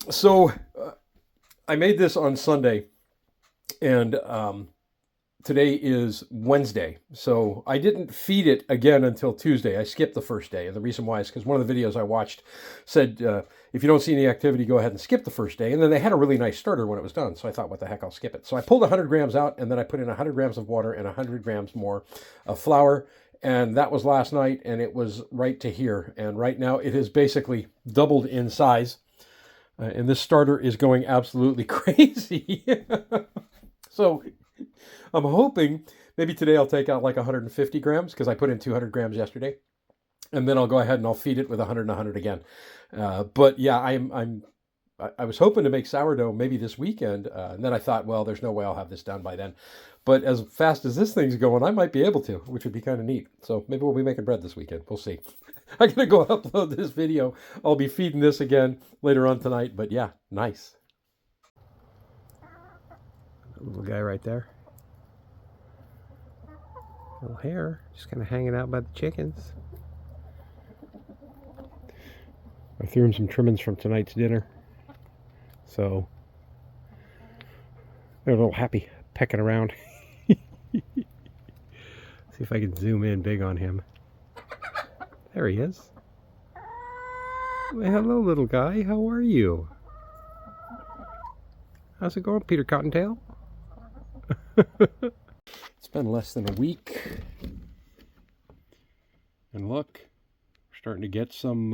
So I made this on Sunday, and today is Wednesday. So I didn't feed it again until Tuesday. I skipped the first day. And the reason why is because one of the videos I watched said, if you don't see any activity, go ahead and skip the first day. And then they had a really nice starter when it was done. So I thought, what the heck, I'll skip it. So I pulled 100 grams out, and then I put in 100 grams of water and 100 grams more of flour. And that was last night, and it was right to here. And right now it has basically doubled in size. And this starter is going absolutely crazy. So I'm hoping maybe today I'll take out like 150 grams because I put in 200 grams yesterday. And then I'll go ahead and I'll feed it with 100 and 100 again. But yeah, I was hoping to make sourdough maybe this weekend. And then I thought, well, there's no way I'll have this done by then. But as fast as this thing's going, I might be able to, which would be kind of neat. So maybe we'll be making bread this weekend. We'll see. I'm going to go upload this video. I'll be feeding this again later on tonight. But yeah, nice. Little guy right there. Little hair, just kind of hanging out by the chickens. I threw him some trimmings from tonight's dinner. So they're a little happy pecking around. See if I can zoom in big on him. There he is. Well, hello, little guy. How are you? How's it going, Peter Cottontail? It's been less than a week. And look, we're starting to get some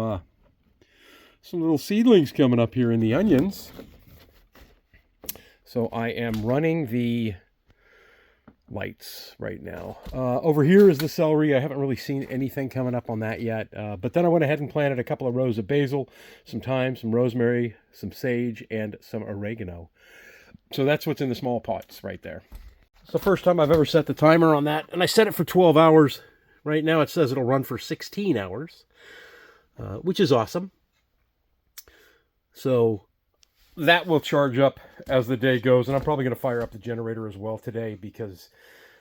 little seedlings coming up here in the onions. So I am running the lights right now. Over here is the celery. I haven't really seen anything coming up on that yet. But then I went ahead and planted a couple of rows of basil, some thyme, some rosemary, some sage, and some oregano. So that's what's in the small pots right there. It's the first time I've ever set the timer on that. And I set it for 12 hours. Right now it says it'll run for 16 hours, which is awesome. So that will charge up as the day goes. And I'm probably going to fire up the generator as well today because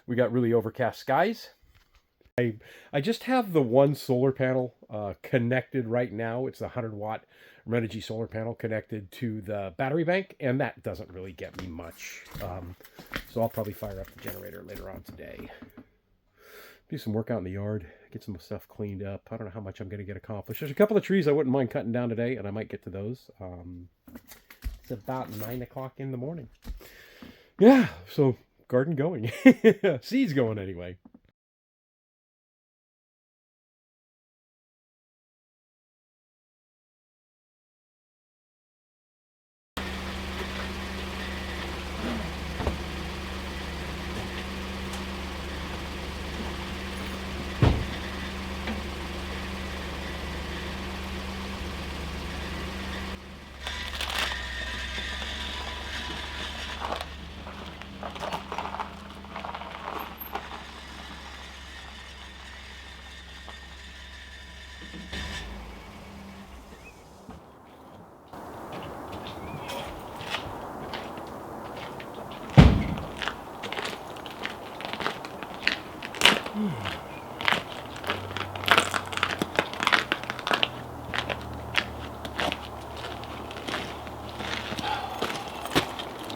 we got really overcast skies. I just have the one solar panel connected right now. It's the 100-watt Renogy solar panel connected to the battery bank, and that doesn't really get me much. So I'll probably fire up the generator later on today. Do some work out in the yard, get some stuff cleaned up. I don't know how much I'm going to get accomplished. There's a couple of trees I wouldn't mind cutting down today, and I might get to those. It's about 9 o'clock in the morning. Yeah, so garden going. Seeds going anyway.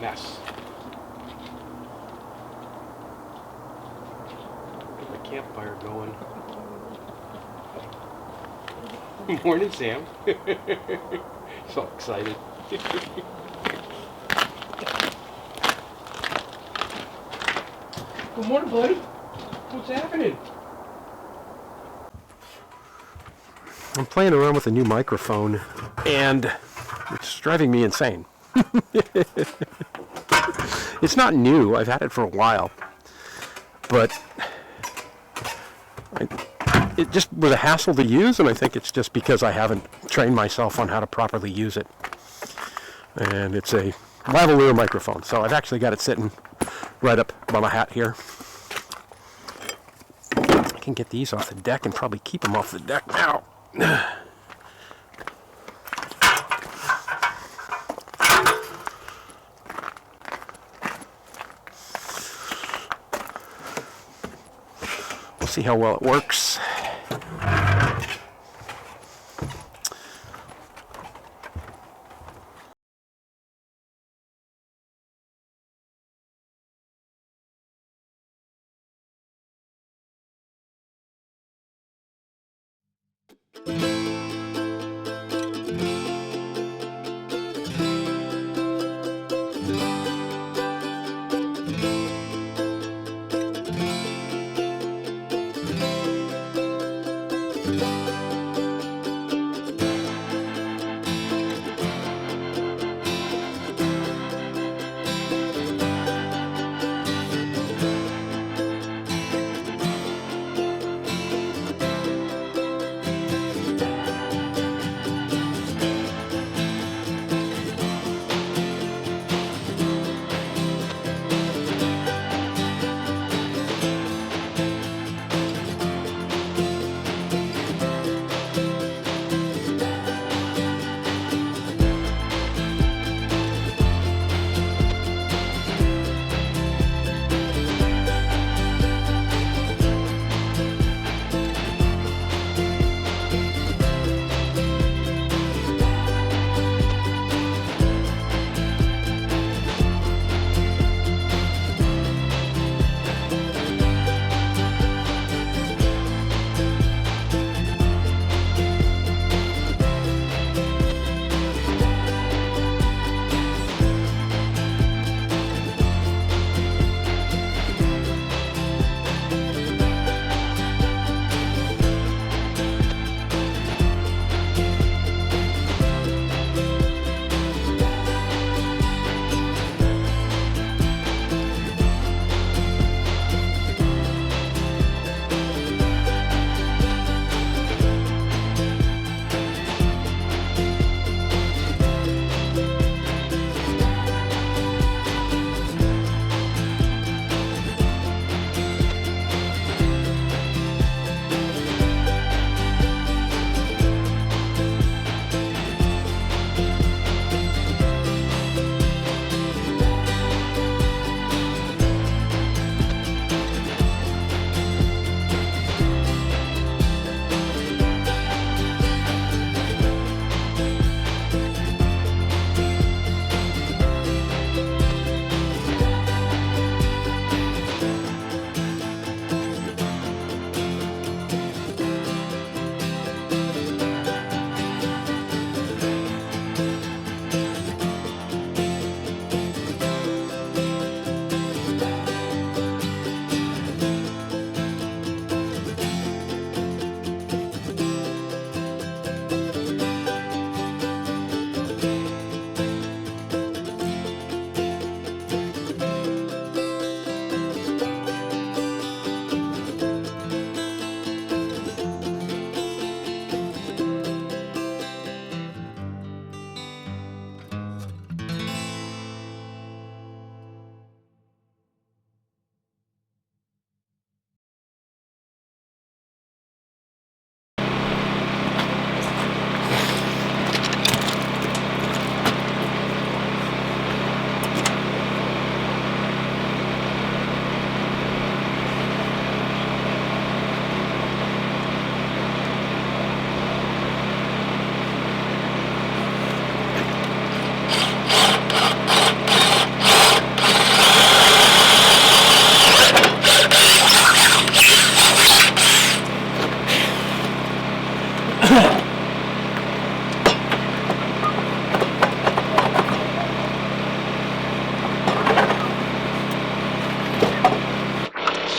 Mess. Get the campfire going. Morning, Sam. So excited. Good morning, buddy. What's happening? I'm playing around with a new microphone, and it's driving me insane. It's not new. I've had it for a while, but it just was a hassle to use, and I think it's just because I haven't trained myself on how to properly use it. And it's a lavalier microphone, so I've actually got it sitting right up by my hat here. I can get these off the deck and probably keep them off the deck now. We'll see how well it works.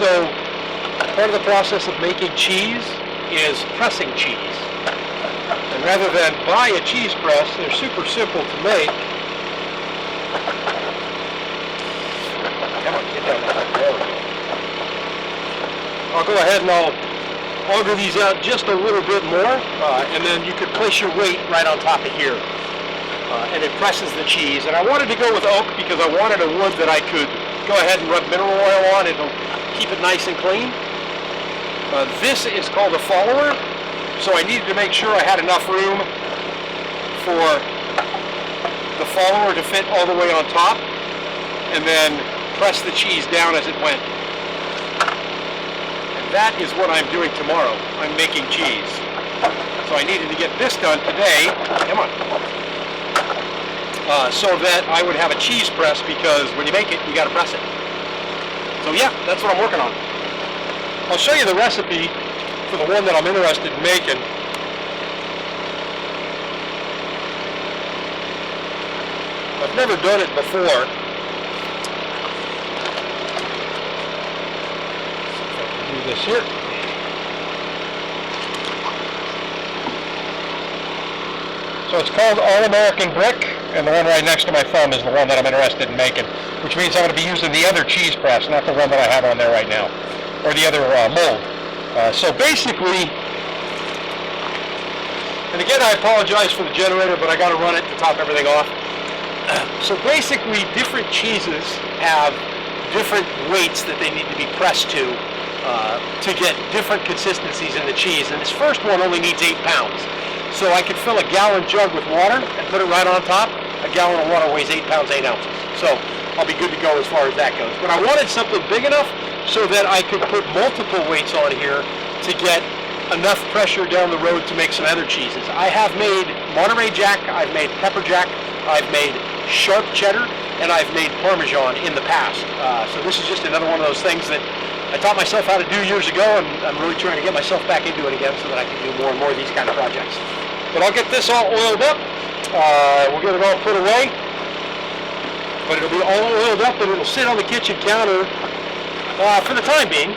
So part of the process of making cheese is pressing cheese. And rather than buy a cheese press, they're super simple to make. Come on, get down there. There we go. I'll go ahead and I'll auger these out just a little bit more, and then you could place your weight right on top of here. And it presses the cheese. And I wanted to go with oak because I wanted a wood that I could go ahead and rub mineral oil on. It'll keep it nice and clean. This is called a follower, so I needed to make sure I had enough room for the follower to fit all the way on top, and then press the cheese down as it went. And that is what I'm doing tomorrow. I'm making cheese. So I needed to get this done today. Come on. So that I would have a cheese press, because when you make it, you got to press it. So yeah, that's what I'm working on. I'll show you the recipe for the one that I'm interested in making. I've never done it before. Do this here. So it's called All-American Brick, and the one right next to my thumb is the one that I'm interested in making, which means I'm going to be using the other cheese press, not the one that I have on there right now, or the other mold. So basically, and again I apologize for the generator, but I got to run it to top everything off. So basically, different cheeses have different weights that they need to be pressed to get different consistencies in the cheese, and this first one only needs 8 pounds. So I could fill a gallon jug with water and put it right on top. A gallon of water weighs 8 pounds, 8 ounces. So I'll be good to go as far as that goes. But I wanted something big enough so that I could put multiple weights on here to get enough pressure down the road to make some other cheeses. I have made Monterey Jack, I've made Pepper Jack, I've made Sharp Cheddar, and I've made Parmesan in the past. So this is just another one of those things that I taught myself how to do years ago, and I'm really trying to get myself back into it again so that I can do more and more of these kind of projects. But I'll get this all oiled up. We'll get it all put away. But it'll be all oiled up and it'll sit on the kitchen counter for the time being.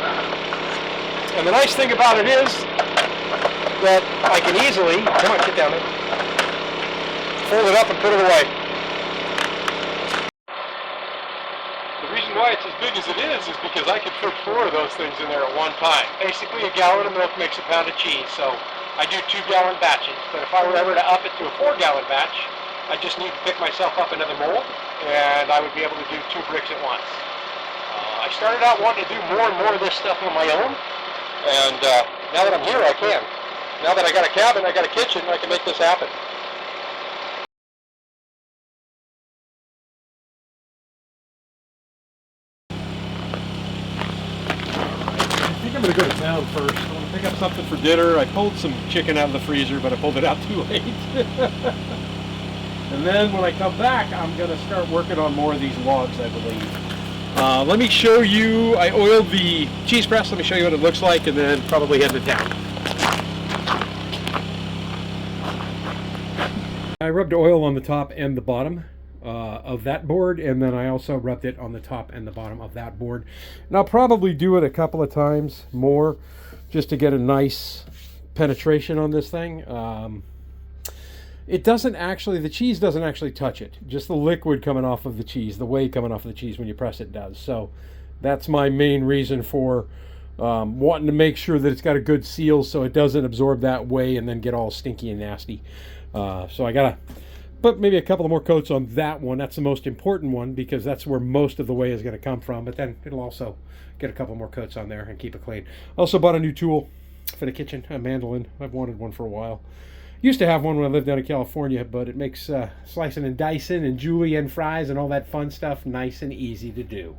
And the nice thing about it is that I can easily, come on, get down there, fold it up and put it away. The reason why it's as big as it is because I could put 4 of those things in there at one time. Basically, a gallon of milk makes a pound of cheese, so I do 2-gallon batches. But if I were ever to up it to a 4-gallon batch, I just need to pick myself up another mold, and I would be able to do 2 bricks at once. I started out wanting to do more and more of this stuff on my own, and now that I'm here, I can. Now that I got a cabin, I got a kitchen, I can make this happen. I'm going to go to town first. I want to pick up something for dinner. I pulled some chicken out of the freezer, but I pulled it out too late. And then when I come back, I'm going to start working on more of these logs, I believe. Let me show you, I oiled the cheese press. Let me show you what it looks like, and then probably head to town. I rubbed oil on the top and the bottom of that board, and then I also rubbed it on the top and the bottom of that board. And I'll probably do it a couple of times more just to get a nice penetration on this thing. It doesn't actually, the cheese doesn't actually touch it. Just the liquid coming off of the cheese, the whey coming off of the cheese when you press it does. So that's my main reason for wanting to make sure that it's got a good seal so it doesn't absorb that whey and then get all stinky and nasty. So I gotta put maybe a couple of more coats on that one. That's the most important one because that's where most of the whey is going to come from. But then it'll also get a couple more coats on there and keep it clean. Also bought a new tool for the kitchen, a mandolin. I've wanted one for a while. Used to have one when I lived down in California, but it makes slicing and dicing and julienne fries and all that fun stuff nice and easy to do.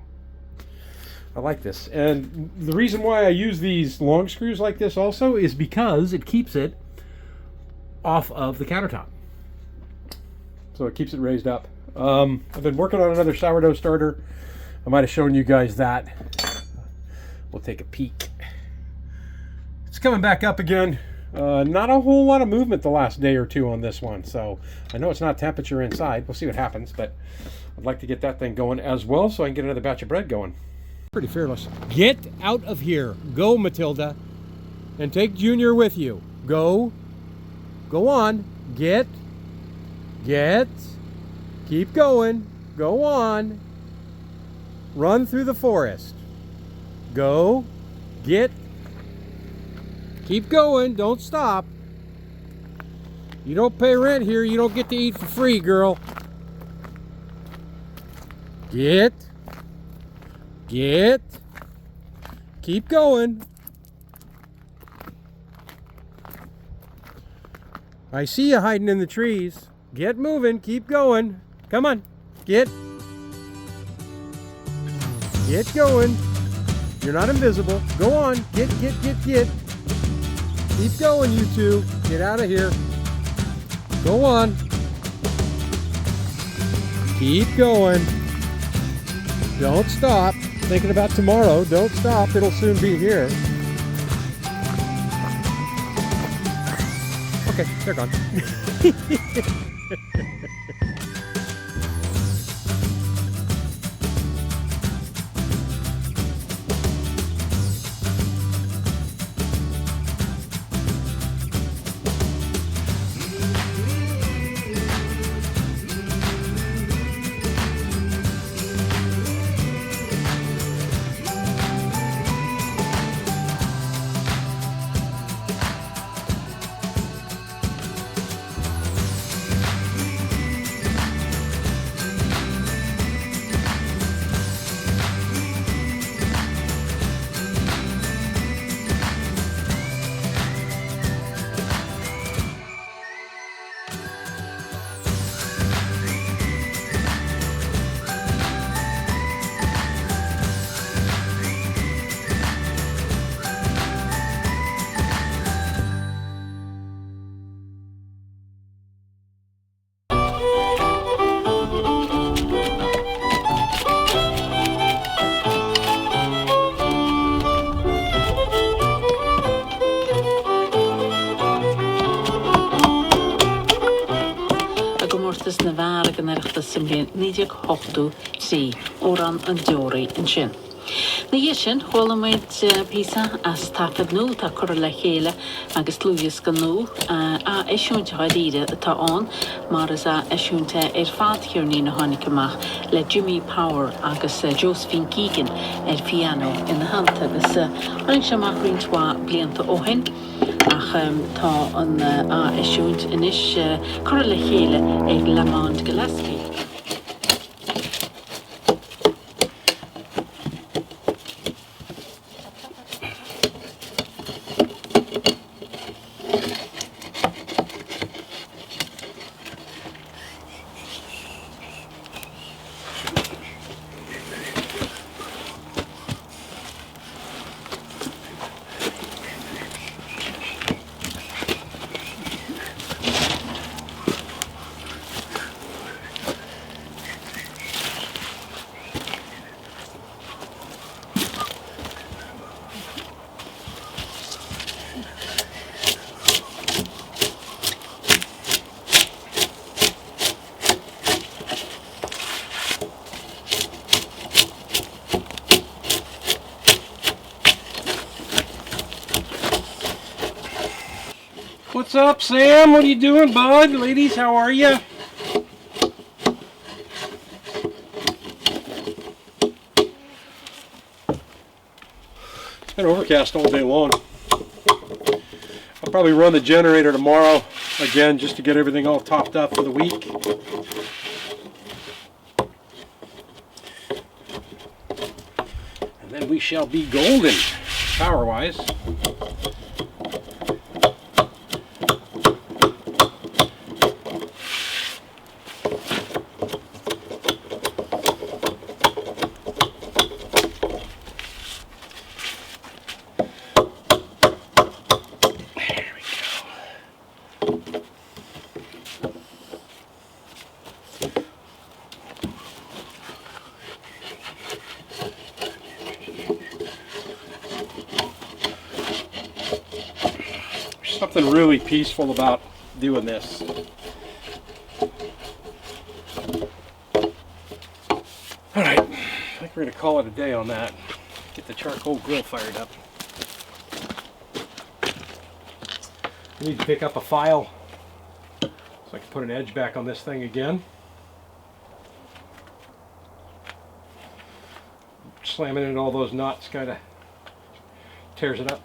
I like this. And the reason why I use these long screws like this also is because it keeps it off of the countertop. So it keeps it raised up. I've been working on another sourdough starter. I might have shown you guys that. We'll take a peek. It's coming back up again. Not a whole lot of movement the last day or two on this one. So I know it's not temperature inside. We'll see what happens. But I'd like to get that thing going as well so I can get another batch of bread going. Pretty fearless. Get out of here. Go, Matilda. And take Junior with you. Go. Go on. Get. Keep going. Go on. Run through the forest. Go. Get. Keep going. Don't stop. You don't pay rent here. You don't get to eat for free, girl. Get. Keep going. I see you hiding in the trees. Get moving. Keep going. Come on. Get going. You're not invisible. Go on. Get. Keep going, you two. Get out of here. Go on. Keep going. Don't stop. Thinking about tomorrow. Don't stop. It'll soon be here. Okay, they're gone. mortas na bhar gan erachtas sim bhíon 9-8 ó ran an deoraí an sin. Na dhé sin cholaid písa as tafad nó tá chur le chéile agus lúgus gan nó a eisiúnte chaidíre atá an mar is a eisiúnte fad chearní na tháinig amach le Jimmy Power agus Josephine Keegan piano in na hand agus aing semach rintá blianta óhain ach tá an a eisiúnt inis chur le chéile ag Lamond Gillespie. What's up, Sam? What are you doing, bud? Ladies, how are you? It's been overcast all day long. I'll probably run the generator tomorrow again just to get everything all topped up for the week. And then we shall be golden, power-wise. Something really peaceful about doing this. Alright, I think we're going to call it a day on that. Get the charcoal grill fired up. I need to pick up a file so I can put an edge back on this thing again. Slamming into all those knots kind of tears it up.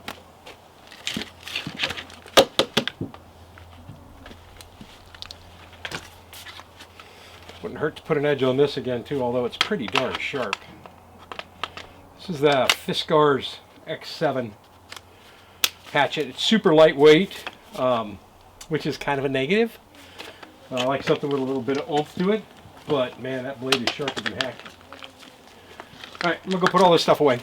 Wouldn't hurt to put an edge on this again too, although it's pretty darn sharp. This is the Fiskars X7 hatchet. It's super lightweight, which is kind of a negative. I like something with a little bit of oomph to it, but man, that blade is sharper than heck. Alright, I'm gonna go put all this stuff away.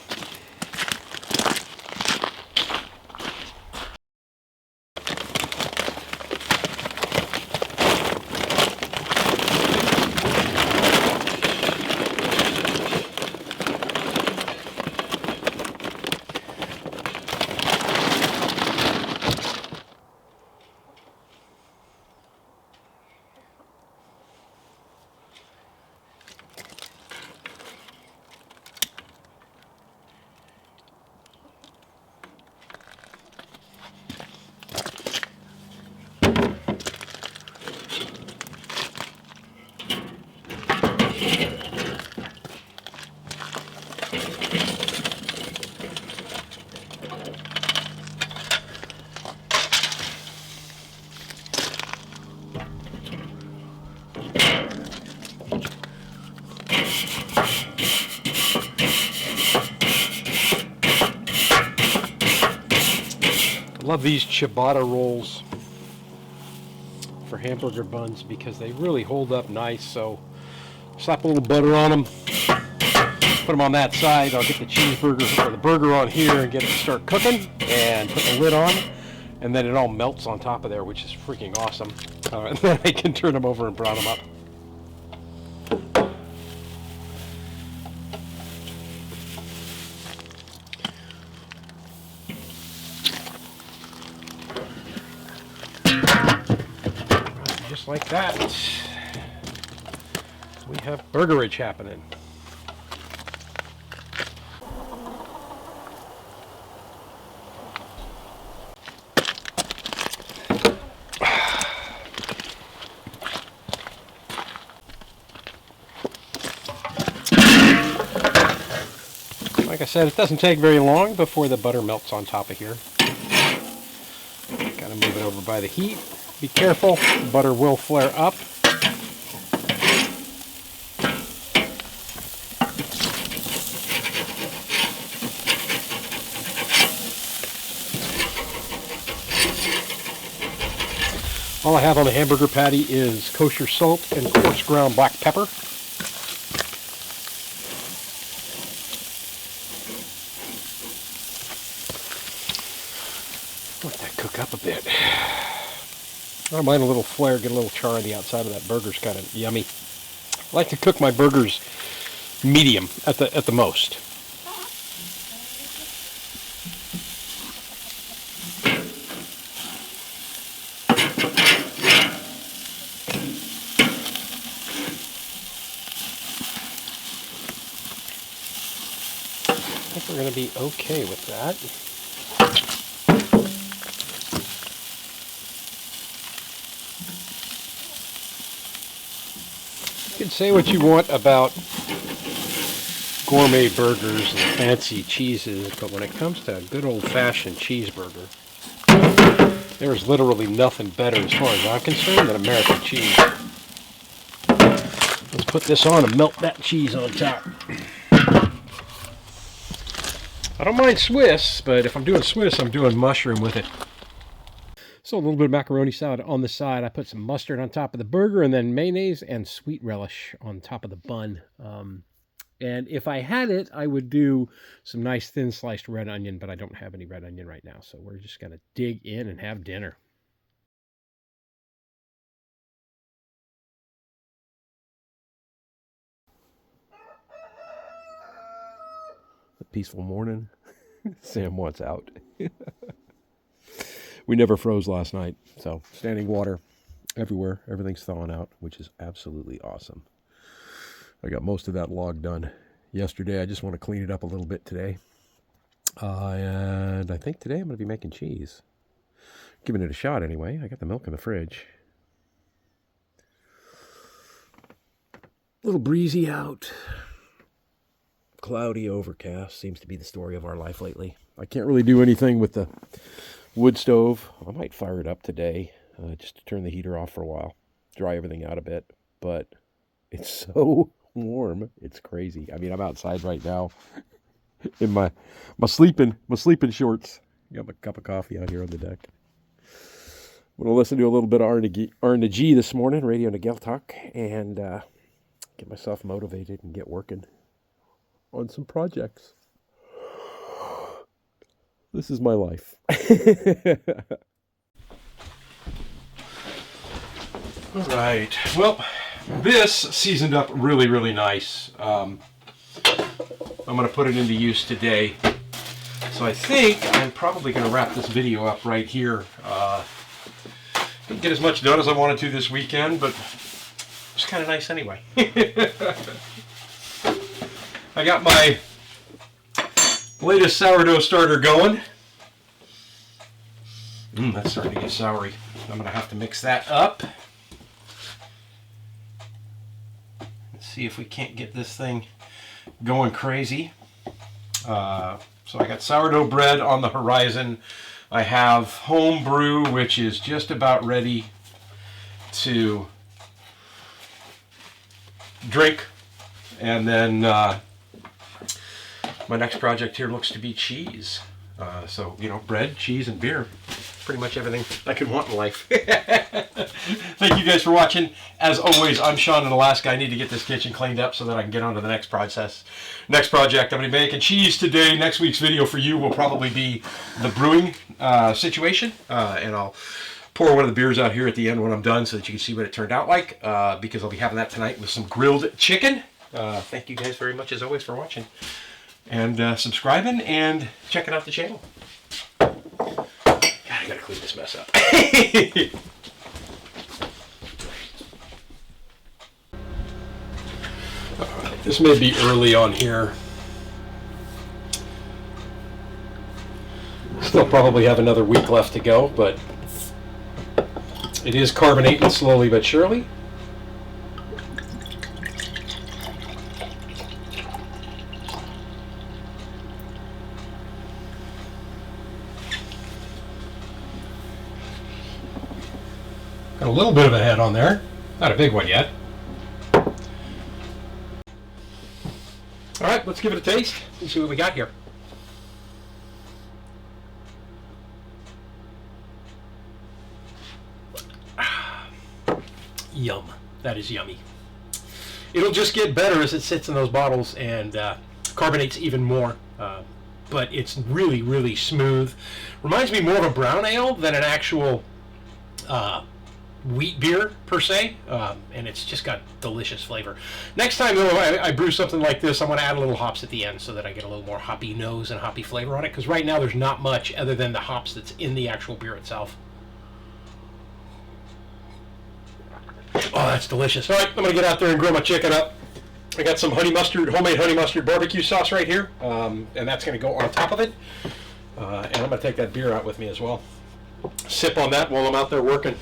Love these ciabatta rolls for hamburger buns because they really hold up nice. So slap a little butter on them, put them on that side. I'll get the cheeseburger or the burger on here and get it to start cooking and put the lid on, and then it all melts on top of there, which is freaking awesome. And then I can turn them over and brown them up. Like that. We have burgerage happening. Like I said, it doesn't take very long before the butter melts on top of here. Gotta move it over by the heat. Be careful, the butter will flare up. All I have on the hamburger patty is kosher salt and coarse ground black pepper. Let that cook up a bit. I don't mind a little flare, get a little char on the outside of that burger's kind of yummy. I like to cook my burgers medium at the most. I think we're going to be okay with that. You can say what you want about gourmet burgers and fancy cheeses, but when it comes to a good old-fashioned cheeseburger, there's literally nothing better as far as I'm concerned than American cheese. Let's put this on and melt that cheese on top. I don't mind Swiss, but if I'm doing Swiss, I'm doing mushroom with it. So a little bit of macaroni salad on the side. I put some mustard on top of the burger and then mayonnaise and sweet relish on top of the bun. And if I had it, I would do some nice thin sliced red onion, but I don't have any red onion right now. So we're just going to dig in and have dinner. A peaceful morning. Sam wants out. We never froze last night, so standing water everywhere. Everything's thawing out, which is absolutely awesome. I got most of that log done yesterday. I just want to clean it up a little bit today. And I think today I'm going to be making cheese. Giving it a shot anyway. I got the milk in the fridge. A little breezy out. Cloudy, overcast. Seems to be the story of our life lately. I can't really do anything with the wood stove. I might fire it up today just to turn the heater off for a while, dry everything out a bit, but it's so warm, it's crazy. I mean, I'm outside right now in my sleeping shorts. Got my cup of coffee out here on the deck. I'm going to listen to a little bit of R&G this morning, Radio Nagel Talk, and get myself motivated and get working on some projects. This is my life. All right. Well, this seasoned up really, really nice. I'm going to put it into use today. So I think I'm probably going to wrap this video up right here. Didn't get as much done as I wanted to this weekend, but it's kind of nice anyway. I got my latest sourdough starter going. That's starting to get soury. I'm going to have to mix that up. Let's see if we can't get this thing going crazy. So I got sourdough bread on the horizon. I have homebrew, which is just about ready to drink. And then my next project here looks to be cheese. So, you know, bread, cheese, and beer. Pretty much everything I could want in life. Thank you guys for watching. As always, I'm Sean in Alaska. I need to get this kitchen cleaned up so that I can get on to the next project. I'm going to be making cheese today. Next week's video for you will probably be the brewing situation. And I'll pour one of the beers out here at the end when I'm done so that you can see what it turned out like. Because I'll be having that tonight with some grilled chicken. Thank you guys very much as always for watching. And subscribing and checking out the channel. God, I gotta clean this mess up. This may be early on here. Still probably have another week left to go, but it is carbonating slowly but surely. Got a little bit of a head on there. Not a big one yet. All right, let's give it a taste and see what we got here. Yum. That is yummy. It'll just get better as it sits in those bottles and carbonates even more. But it's really, really smooth. Reminds me more of a brown ale than an actual wheat beer per se, and it's just got delicious flavor. Next time though I brew something like this, I'm going to add a little hops at the end so that I get a little more hoppy nose and hoppy flavor on it, because right now there's not much other than the hops that's in the actual beer itself. Oh, that's delicious. All right, I'm going to get out there and grill my chicken up. I got some honey mustard, homemade honey mustard barbecue sauce right here, and that's going to go on top of it, and I'm going to take that beer out with me as well. Sip on that while I'm out there working.